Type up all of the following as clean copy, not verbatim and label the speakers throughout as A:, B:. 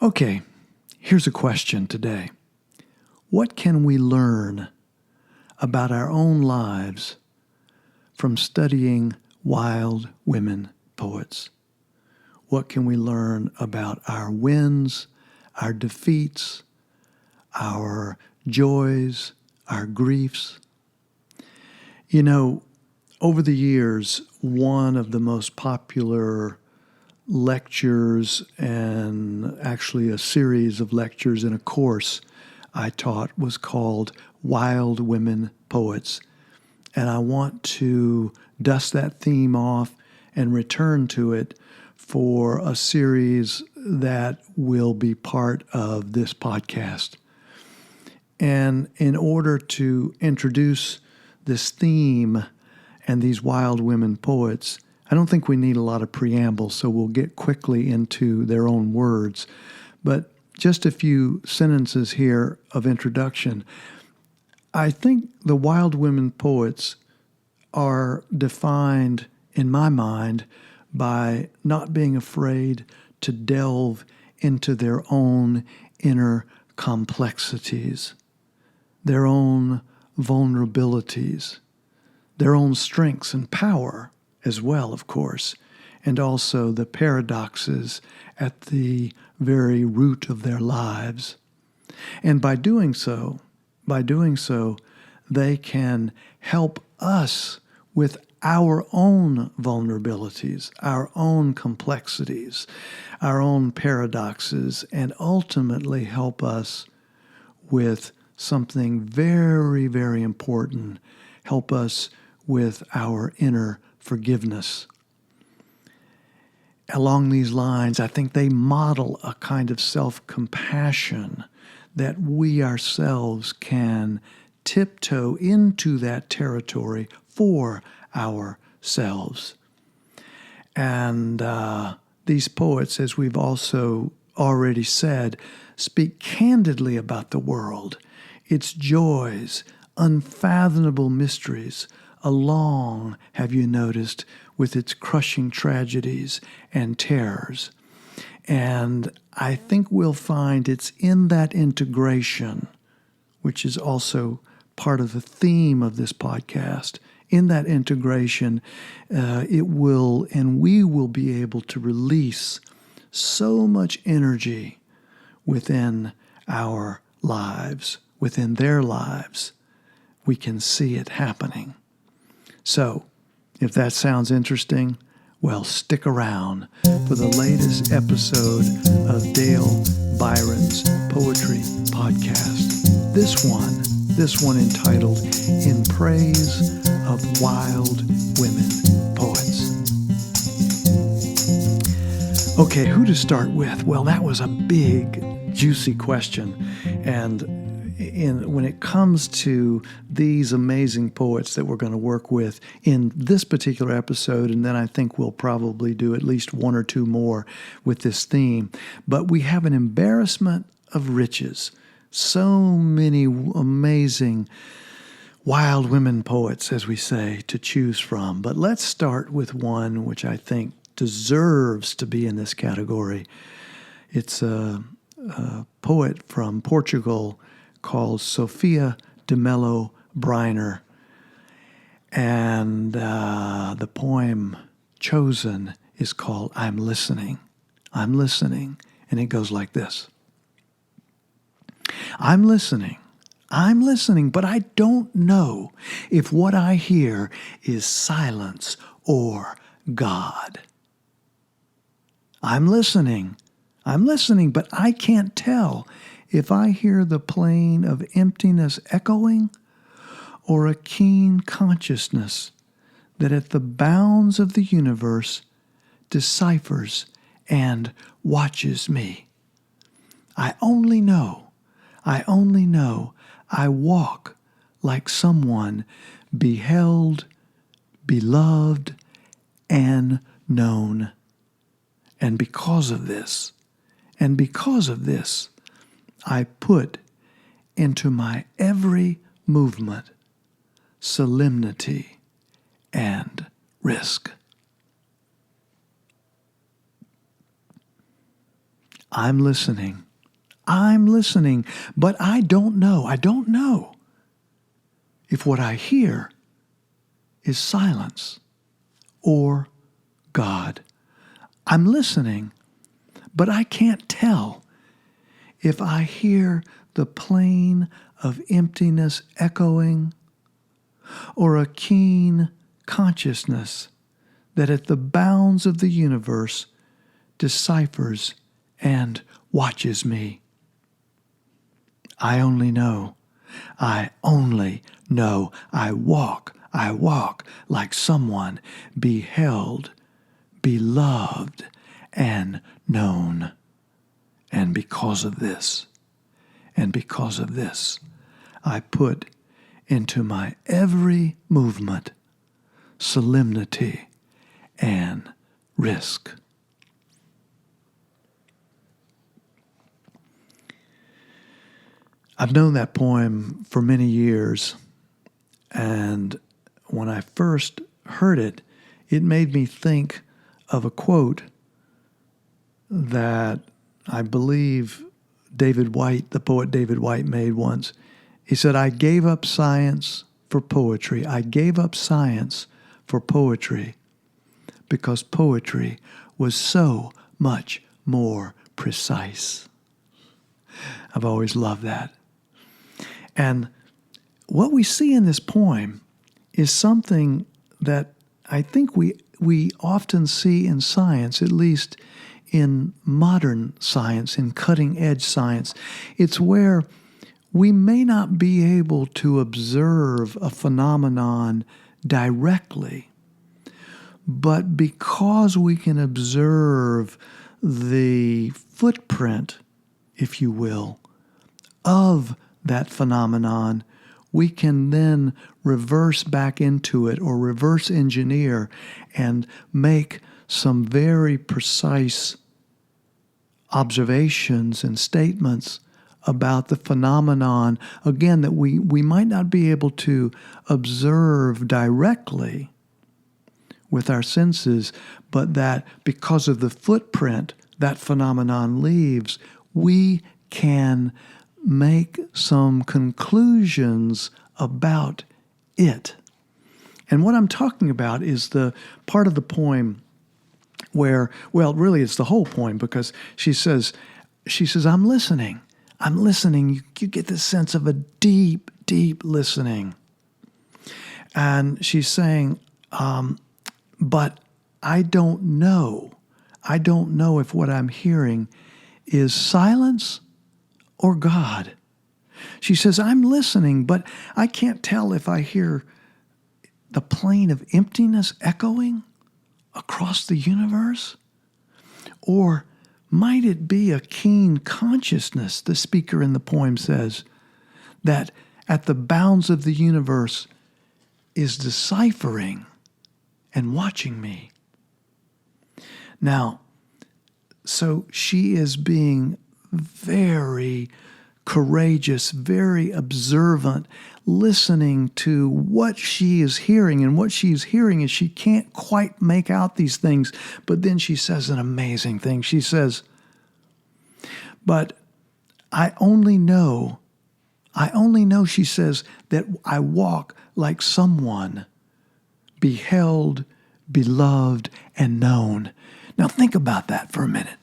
A: Okay, here's a question today. What can we learn about our own lives from studying wild women poets? What can we learn about our wins, our defeats, our joys, our griefs? You know, over the years, one of the most popular lectures, and actually a series of lectures in a course I taught, was called Wild Women Poets. And I want to dust that theme off and return to it for a series that will be part of this podcast. And in order to introduce this theme and these wild women poets, I don't think we need a lot of preamble, so we'll get quickly into their own words. But just a few sentences here of introduction. I think the wild women poets are defined, in my mind, by not being afraid to delve into their own inner complexities, their own vulnerabilities, their own strengths and power as well, of course, and also the paradoxes at the very root of their lives. And by doing so, they can help us with our own vulnerabilities, our own complexities, our own paradoxes, and ultimately help us with something very, very important, help us with our inner forgiveness. Along these lines, I think they model a kind of self-compassion that we ourselves can tiptoe into that territory for ourselves. And these poets, as we've also already said, speak candidly about the world, its joys, unfathomable mysteries, along, have you noticed, with its crushing tragedies and terrors. And I think we'll find it's in that integration, which is also part of the theme of this podcast. In that integration, we will be able to release so much energy within our lives, within their lives. We can see it happening. So, if that sounds interesting, well, stick around for the latest episode of Dale Byron's Poetry Podcast. This one entitled In Praise of Wild Women Poets. Okay, who to start with? Well, that was a big, juicy question. And when it comes to these amazing poets that we're going to work with in this particular episode, and then I think we'll probably do at least one or two more with this theme, but we have an embarrassment of riches. So many amazing wild women poets, as we say, to choose from. But let's start with one which I think deserves to be in this category. It's a poet from Portugal called Sophia Demelo Briner. And the poem chosen is called I'm Listening. I'm listening. And it goes like this. I'm listening, but I don't know if what I hear is silence or God. I'm listening, but I can't tell if I hear the plane of emptiness echoing or a keen consciousness that at the bounds of the universe deciphers and watches me. I only know I walk like someone beheld, beloved, and known. And because of this, I put into my every movement solemnity and risk. I'm listening. I'm listening, but I don't know. I don't know if what I hear is silence or God. I'm listening, but I can't tell if I hear the plane of emptiness echoing or a keen consciousness that at the bounds of the universe deciphers and watches me. I only know. I only know. I walk like someone beheld, beloved, and known. And because of this, I put into my every movement solemnity and risk. I've known that poem for many years, and when I first heard it, it made me think of a quote that I believe David White, the poet David White, made once. He said, "I gave up science for poetry. I gave up science for poetry because poetry was so much more precise." I've always loved that. And what we see in this poem is something that I think we often see in science, at least in modern science, in cutting-edge science. It's where we may not be able to observe a phenomenon directly, but because we can observe the footprint, if you will, of that phenomenon, we can then reverse back into it or reverse engineer and make some very precise observations and statements about the phenomenon, again, that we might not be able to observe directly with our senses, but that because of the footprint that phenomenon leaves, we can make some conclusions about it. And what I'm talking about is the part of the poem where, well, really it's the whole poem, because she says, I'm listening. You get this sense of a deep, deep listening. And she's saying, but I don't know. I don't know if what I'm hearing is silence or God. She says, I'm listening, but I can't tell if I hear the plane of emptiness echoing across the universe, or might it be a keen consciousness, the speaker in the poem says, that at the bounds of the universe is deciphering and watching me. Now, so she is being very courageous, very observant, listening to what she is hearing. And what she's hearing is she can't quite make out these things. But then she says an amazing thing. She says, but I only know, she says, that I walk like someone beheld, beloved, and known. Now think about that for a minute.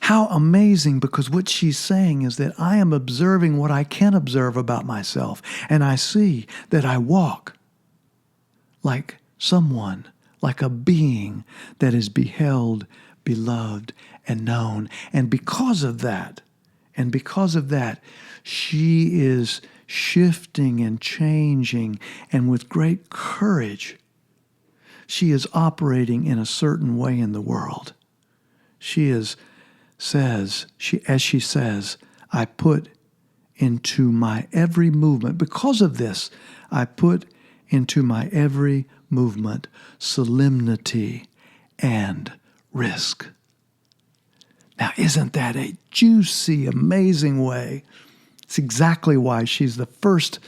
A: How amazing, because what she's saying is that I am observing what I can observe about myself, and I see that I walk like someone, like a being that is beheld, beloved, and known. And because of that, she is shifting and changing, and with great courage, she is operating in a certain way in the world. As she says, I put into my every movement. Because of this, I put into my every movement solemnity and risk. Now, isn't that a juicy, amazing way? It's exactly why she's the first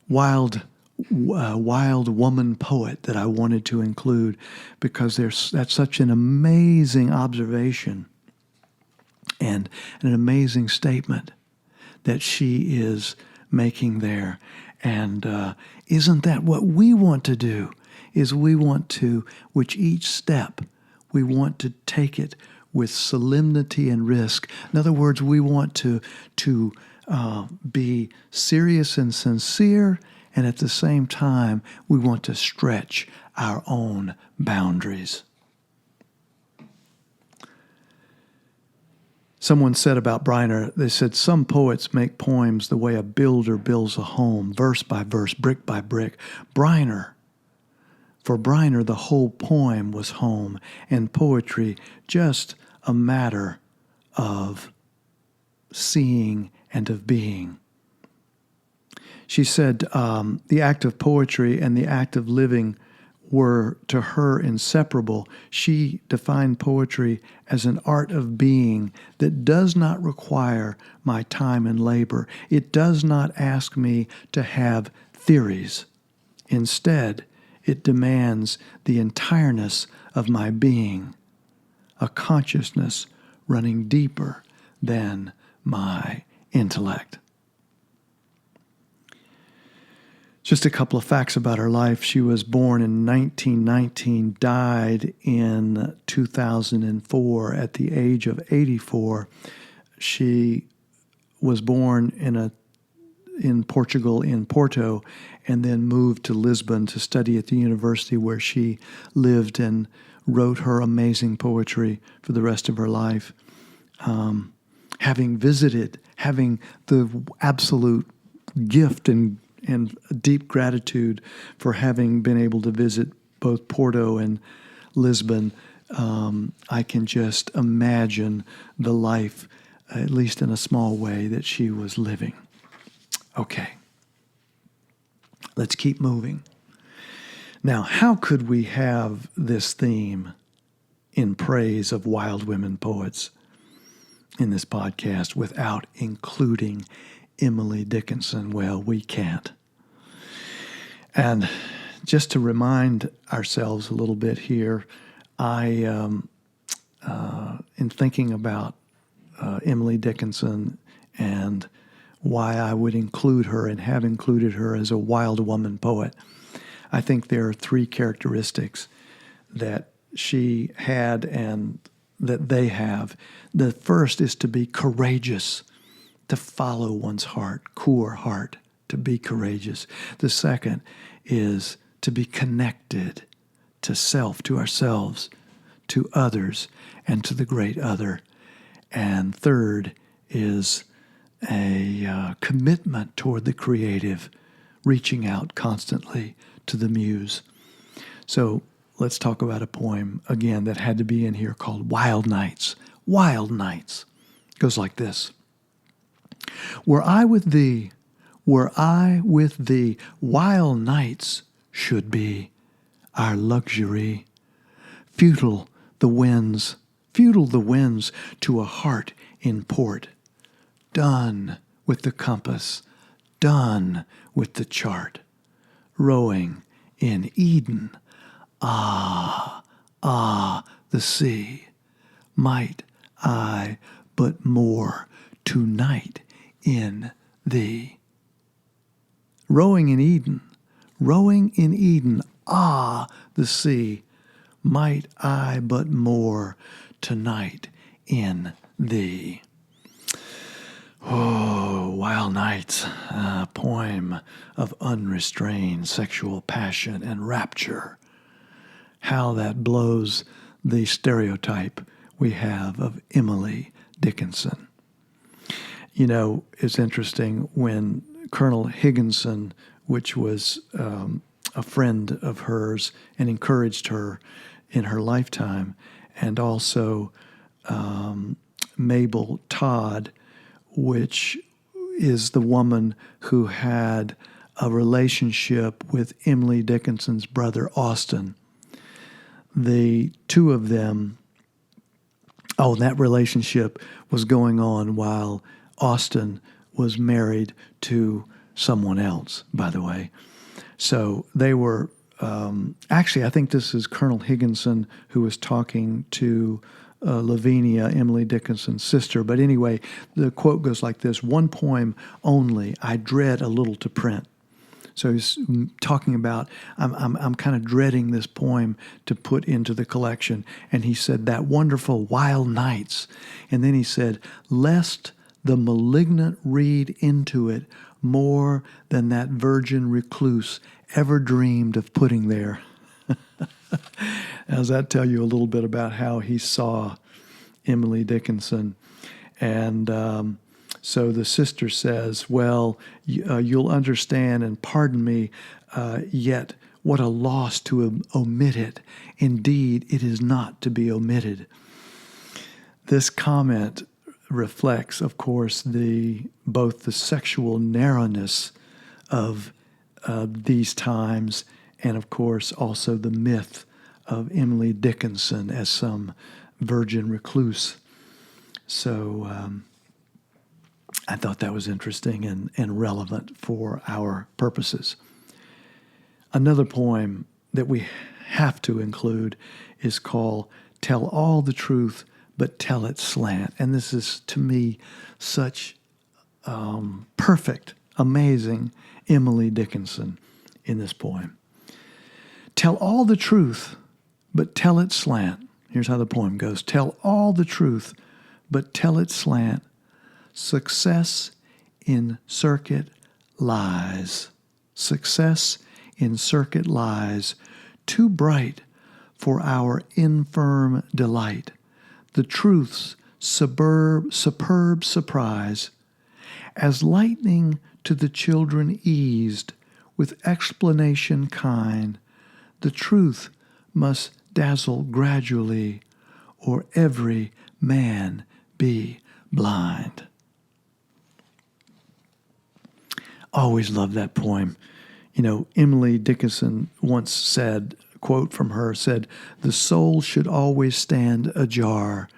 A: wild wild woman poet that I wanted to include because that's such an amazing observation and an amazing statement that she is making there. And isn't that what we want to do? Is we want to, which each step, we want to take it with solemnity and risk. In other words, we want to be serious and sincere, and at the same time, we want to stretch our own boundaries. Someone said about Briner, they said, some poets make poems the way a builder builds a home, verse by verse, brick by brick. For Briner, the whole poem was home, and poetry just a matter of seeing and of being. She said the act of poetry and the act of living were to her inseparable. She defined poetry as an art of being that does not require my time and labor. It does not ask me to have theories. Instead, it demands the entireness of my being, a consciousness running deeper than my intellect. Just a couple of facts about her life. She was born in 1919, died in 2004 at the age of 84. She was born in Portugal, in Porto, and then moved to Lisbon to study at the university where she lived and wrote her amazing poetry for the rest of her life. Having the absolute gift and deep gratitude for having been able to visit both Porto and Lisbon, I can just imagine the life, at least in a small way, that she was living. Okay, let's keep moving. Now, how could we have this theme in praise of wild women poets in this podcast without including Emily Dickinson? Well, we can't. And just to remind ourselves a little bit here, in thinking about Emily Dickinson and why I would include her and have included her as a wild woman poet, I think there are three characteristics that she had and that they have. The first is to be courageous, to follow one's heart, core heart, to be courageous. The second is to be connected to self, to ourselves, to others, and to the great other. And third is a commitment toward the creative, reaching out constantly to the muse. So let's talk about a poem, again, that had to be in here called Wild Nights. Wild Nights. It goes like this. Were I with thee, wild nights should be our luxury. Futile the winds to a heart in port. Done with the compass, done with the chart. Rowing in Eden, ah, the sea. Might I but more tonight in thee. Rowing in Eden, ah, the sea. Might I but more tonight in thee. Oh, Wild Nights, a poem of unrestrained sexual passion and rapture. How that blows the stereotype we have of Emily Dickinson. You know, it's interesting when Colonel Higginson, which was a friend of hers and encouraged her in her lifetime, and also Mabel Todd, which is the woman who had a relationship with Emily Dickinson's brother, Austin. The two of them, that relationship was going on while Austin was married to someone else, by the way. So they were, actually, I think this is Colonel Higginson who was talking to Lavinia, Emily Dickinson's sister. But anyway, the quote goes like this: "One poem only I dread a little to print." So he's talking about, I'm kind of dreading this poem to put into the collection. And he said, "That wonderful Wild Nights." And then he said, "Lest the malignant read into it more than that virgin recluse ever dreamed of putting there." Does that tell you a little bit about how he saw Emily Dickinson? And so the sister says, "Well, you'll understand and pardon me, yet what a loss to omit it. Indeed, it is not to be omitted." This comment reflects, of course, both the sexual narrowness of these times and, of course, also the myth of Emily Dickinson as some virgin recluse. So I thought that was interesting and relevant for our purposes. Another poem that we have to include is called "Tell All the Truth, but Tell It Slant." And this is, to me, such perfect, amazing Emily Dickinson in this poem. "Tell all the truth, but tell it slant." Here's how the poem goes. "Tell all the truth, but tell it slant. Success in circuit lies. Success in circuit lies, too bright for our infirm delight. The truth's superb surprise, as lightning to the children eased, with explanation kind. The truth must dazzle gradually, or every man be blind." Always loved that poem. You know, Emily Dickinson once said, a quote from her said, "The soul should always stand ajar,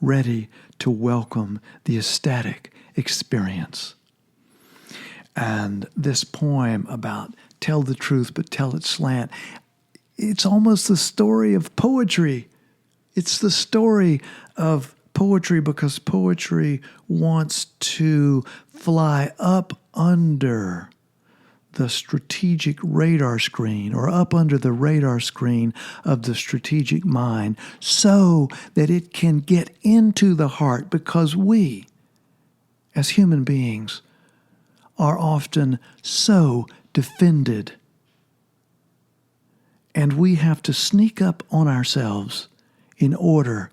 A: ready to welcome the ecstatic experience." And this poem about tell the truth, but tell it slant, it's almost the story of poetry. It's the story of poetry because poetry wants to fly up under the strategic radar screen, or up under the radar screen of the strategic mind, so that it can get into the heart, because we, as human beings, are often so defended. And we have to sneak up on ourselves in order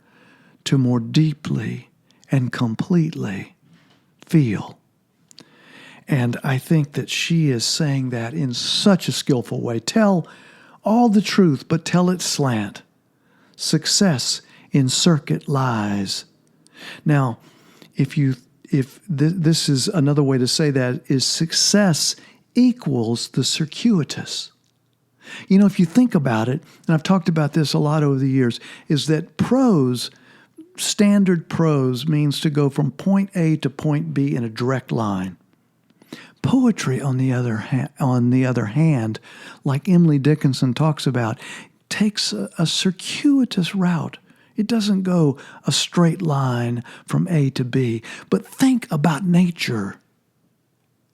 A: to more deeply and completely feel. And I think that she is saying that in such a skillful way. Tell all the truth, but tell it slant. Success in circuit lies. Now, this is another way to say that is success equals the circuitous. You know, if you think about it, and I've talked about this a lot over the years, is that prose, standard prose, means to go from point A to point B in a direct line. Poetry, on the other hand, like Emily Dickinson talks about, takes a circuitous route. It doesn't go a straight line from A to B. But think about nature.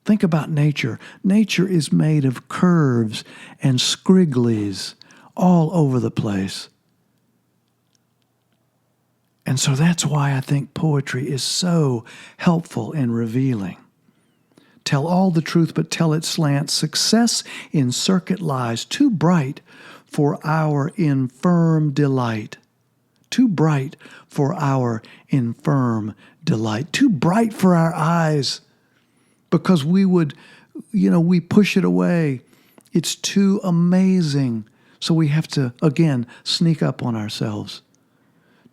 A: Think about nature. Nature is made of curves and squigglies all over the place. And so that's why I think poetry is so helpful and revealing. Tell all the truth, but tell it slant. Success in circuit lies, too bright for our infirm delight. Too bright for our infirm delight. Too bright for our eyes, because we push it away. It's too amazing. So we have to, again, sneak up on ourselves.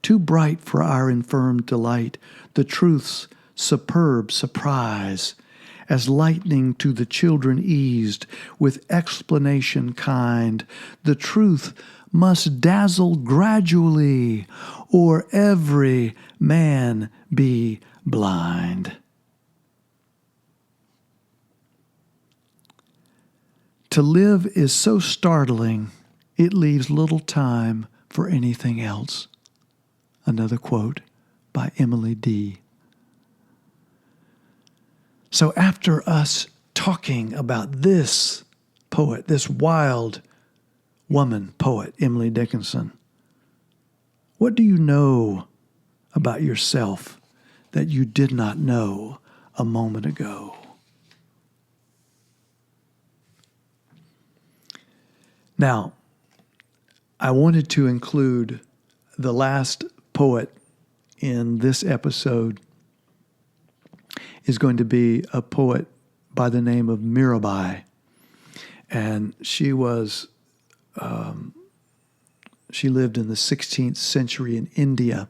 A: Too bright for our infirm delight. The truth's superb surprise, as lightning to the children eased, with explanation kind. The truth must dazzle gradually, or every man be blind. To live is so startling, it leaves little time for anything else. Another quote by Emily D. So after us talking about this poet, this wild woman poet, Emily Dickinson, what do you know about yourself that you did not know a moment ago? Now, I wanted to include the last poet in this episode is going to be a poet by the name of Mirabai. And she lived in the 16th century in India.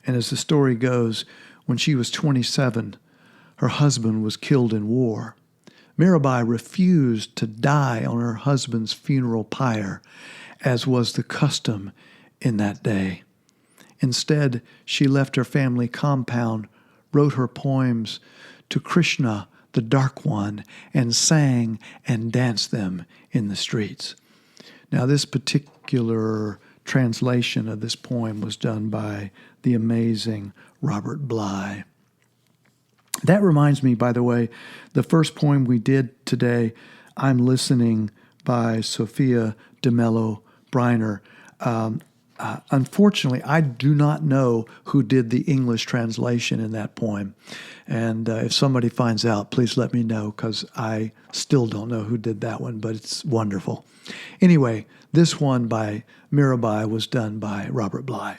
A: And as the story goes, when she was 27, her husband was killed in war. Mirabai refused to die on her husband's funeral pyre, as was the custom in that day. Instead, she left her family compound, wrote her poems to Krishna, the Dark One, and sang and danced them in the streets. Now, this particular translation of this poem was done by the amazing Robert Bly. That reminds me, by the way, the first poem we did today, I'm Listening by Sophia, Demelo, Briner. Unfortunately, I do not know who did the English translation in that poem. And if somebody finds out, please let me know, because I still don't know who did that one, but it's wonderful. Anyway, this one by Mirabai was done by Robert Bly.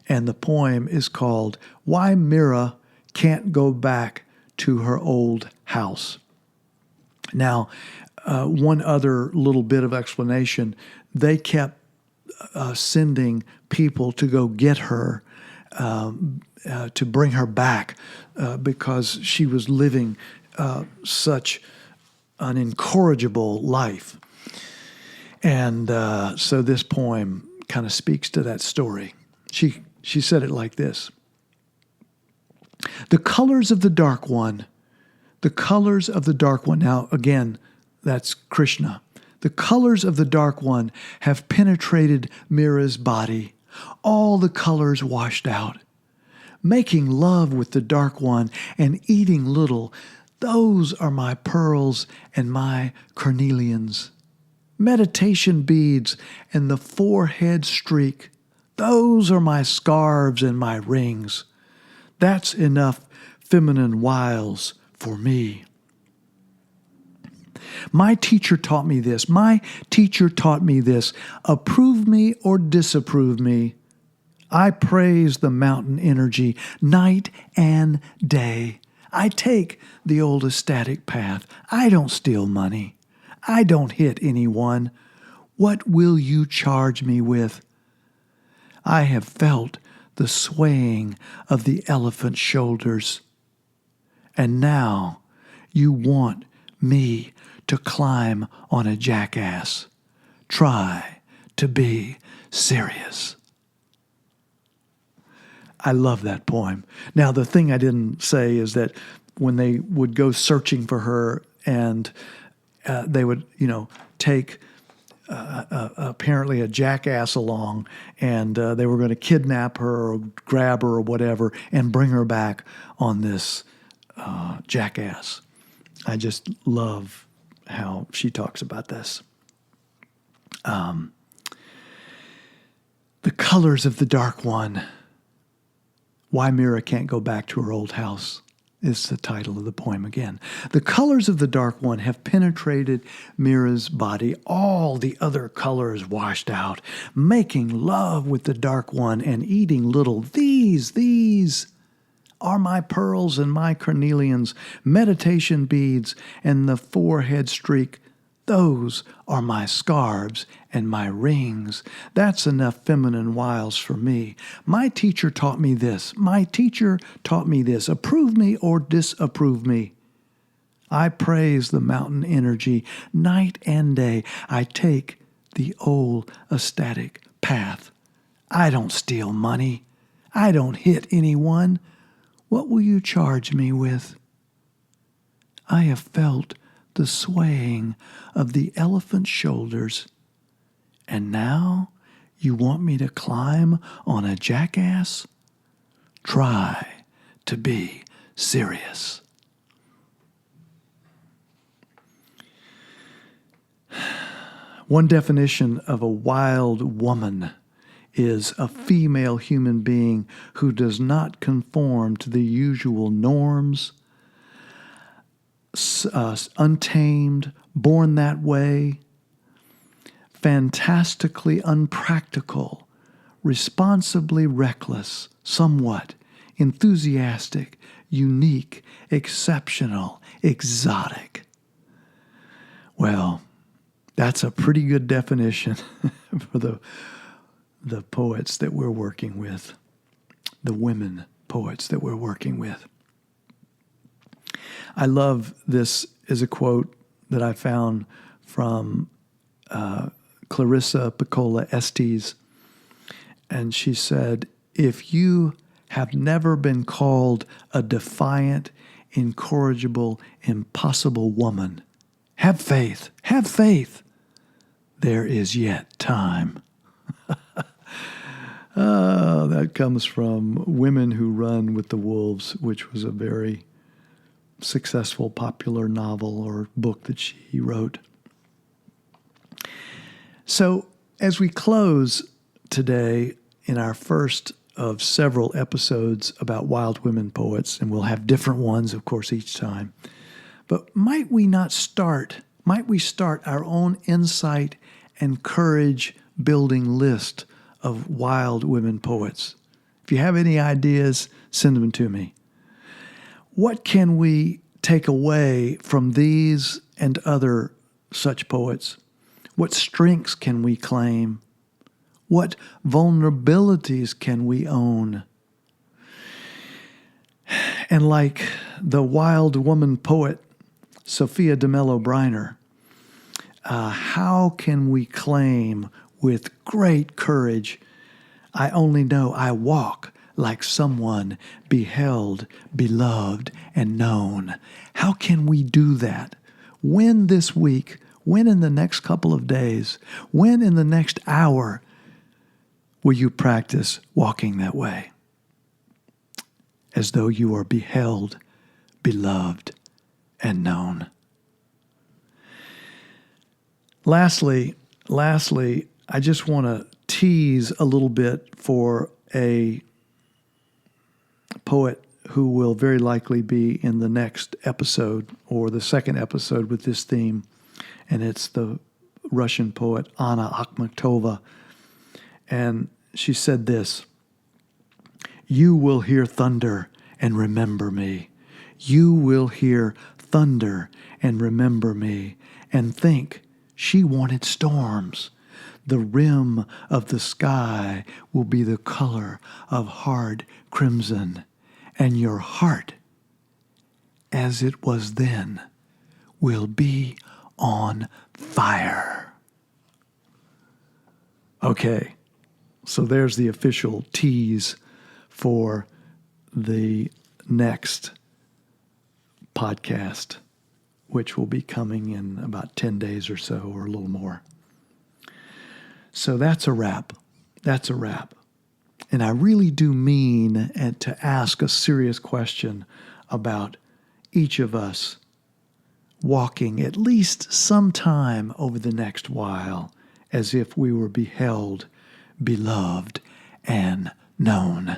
A: And the poem is called Why Mira Can't Go Back to Her Old House. Now, one other little bit of explanation, they kept sending people to go get her, to bring her back, because she was living such an incorrigible life. And so this poem kind of speaks to that story. She said it like this. The colors of the Dark One, the colors of the Dark One. Now, again, that's Krishna. The colors of the Dark One have penetrated Mira's body, all the colors washed out. Making love with the Dark One and eating little, those are my pearls and my carnelians. Meditation beads and the forehead streak, those are my scarves and my rings. That's enough feminine wiles for me. My teacher taught me this. My teacher taught me this. Approve me or disapprove me. I praise the mountain energy night and day. I take the old ecstatic path. I don't steal money. I don't hit anyone. What will you charge me with? I have felt the swaying of the elephant's shoulders. And now you want me to climb on a jackass. Try to be serious. I love that poem. Now, the thing I didn't say is that when they would go searching for her and they would, take apparently a jackass along, and they were going to kidnap her or grab her or whatever and bring her back on this jackass. I just love how she talks about this. The colors of the Dark One. Why Mira Can't Go Back to Her Old House is the title of the poem again. The colors of the Dark One have penetrated Mira's body, all the other colors washed out, making love with the Dark One and eating little. These are my pearls and my carnelians, meditation beads and the forehead streak. Those are my scarves and my rings. That's enough feminine wiles for me. My teacher taught me this. My teacher taught me this. Approve me or disapprove me. I praise the mountain energy night and day. I take the old ecstatic path. I don't steal money. I don't hit anyone. What will you charge me with? I have felt the swaying of the elephant's shoulders. And now you want me to climb on a jackass? Try to be serious. One definition of a wild woman is a female human being who does not conform to the usual norms, untamed, born that way, fantastically unpractical, responsibly reckless, somewhat enthusiastic, unique, exceptional, exotic. Well, that's a pretty good definition for the poets that we're working with, the women poets that we're working with. I love this is a quote that I found from Clarissa Piccola Estes, and she said, "If you have never been called a defiant, incorrigible, impossible woman, have faith, have faith. There is yet time." That comes from Women Who Run with the Wolves, which was a very successful, popular novel or book that she wrote. So as we close today in our first of several episodes about wild women poets, and we'll have different ones, of course, each time, but might we start our own insight and courage building list of wild women poets? If you have any ideas, send them to me. What can we take away from these and other such poets? What strengths can we claim? What vulnerabilities can we own? And like the wild woman poet, Sophia Demelo Briner, how can we claim with great courage, I only know I walk like someone beheld, beloved, and known? How can we do that? When this week, when in the next couple of days, when in the next hour will you practice walking that way? As though you are beheld, beloved, and known. Lastly, I just want to tease a little bit for a poet who will very likely be in the next episode or the second episode with this theme, and it's the Russian poet Anna Akmatova. And she said this: "You will hear thunder and remember me. You will hear thunder and remember me, and think she wanted storms. The rim of the sky will be the color of hard crimson, and your heart, as it was then, will be on fire." Okay, so there's the official tease for the next podcast, which will be coming in about 10 days or so, or a little more. So that's a wrap. That's a wrap. And I really do mean to ask a serious question about each of us walking at least some time over the next while as if we were beheld, beloved, and known.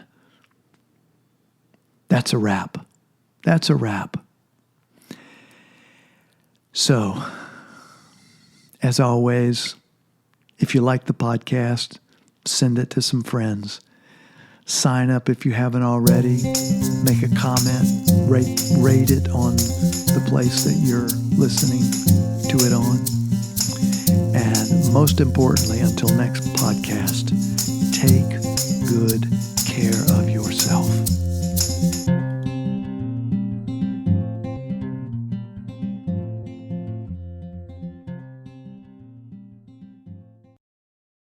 A: That's a wrap. That's a wrap. So, as always, if you like the podcast, send it to some friends. Sign up if you haven't already. Make a comment. Rate it on the place that you're listening to it on. And most importantly, until next podcast, take good care of yourself.